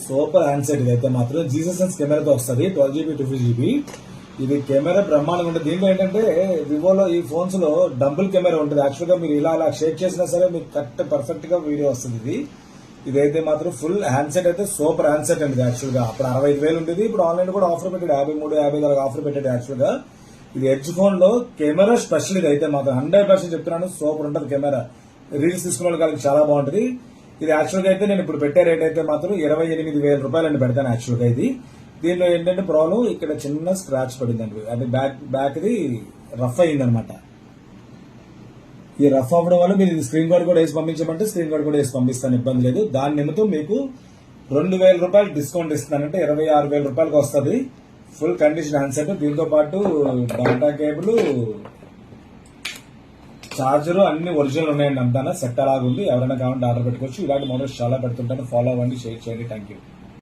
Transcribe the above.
Super handset ఇదైతే మాత్రం Jesus కెమెరాతో వస్తుంది 12GB 2GB. ఇది కెమెరా బ్రహ్మాండంగా ఉంటుంది. దీంట్లో ఏంటంటే వివోలో ఈ ఫోన్స్ లో డంబుల్ కెమెరా ఉంటుంది. యాక్చువల్ గా మీరు ఇలా షేక్ చేసినా సరే మీకు కరెక్ట్ పర్ఫెక్ట్ గా వీడియో వస్తుంది. ఇదైతే మాత్రం ఫుల్ హ్యాండ్సెట్ అయితే సూపర్ హ్యాండ్సెట్ అండి. యాక్చువల్ గా అప్పుడు 65,000 ఉండేది, ఇప్పుడు ఆన్లైన్ కూడా ఆఫర్ పెట్టాడు 53-54 ఆఫర్ పెట్టాడు. యాక్చువల్ గా ఇది ఎడ్జ్ ఫోన్ లో కెమెరా స్పెషల్. ఇది అయితే మాత్రం 100% చెప్తున్నాను, సూపర్ ఉంటుంది కెమెరా. రీల్స్ తీసుకున్న వాళ్ళకి చాలా బాగుంటుంది. ఇది యాక్చువల్ గా అయితే నేను ఇప్పుడు పెట్టే రేట్ అయితే మాత్రం 28,000 రూపాయలు పెడతాను. యాక్చువల్ గా ఇది దీనిలో ఏంటంటే ప్రాబ్లం ఇక్కడ చిన్న స్క్రాచ్ పడిందండి. అది బ్యాక్ ది రఫ్ అయిందనమాట. ఈ రఫ్ అవ్వడం వల్ల మీరు స్క్రీన్ కార్డ్ కూడా వేసి పంపించమంటే స్క్రీన్ కార్డ్ కూడా వేసి పంపిస్తాను, ఇబ్బంది లేదు. దాని నిమిత్తం మీకు 2,000 రూపాయలు డిస్కౌంట్ ఇస్తున్నానంటే 26,000 రూపాయలకు వస్తుంది. ఫుల్ కండిషన్ హ్యాండ్సెట్, దీంతో పాటు డాటా కేబుల్, చార్జర్ అన్ని ఒరిజినల్ ఉన్నాయండి. అంతా సెట్ అలాగుంది. ఎవరైనా కావాలంటే ఆర్డర్ పెట్టుకోవచ్చు. ఇలాంటి మోడల్స్ చాలా పెడుతుంటాను. ఫాలో అవ్వండి, షేర్ చేయండి. Thank you.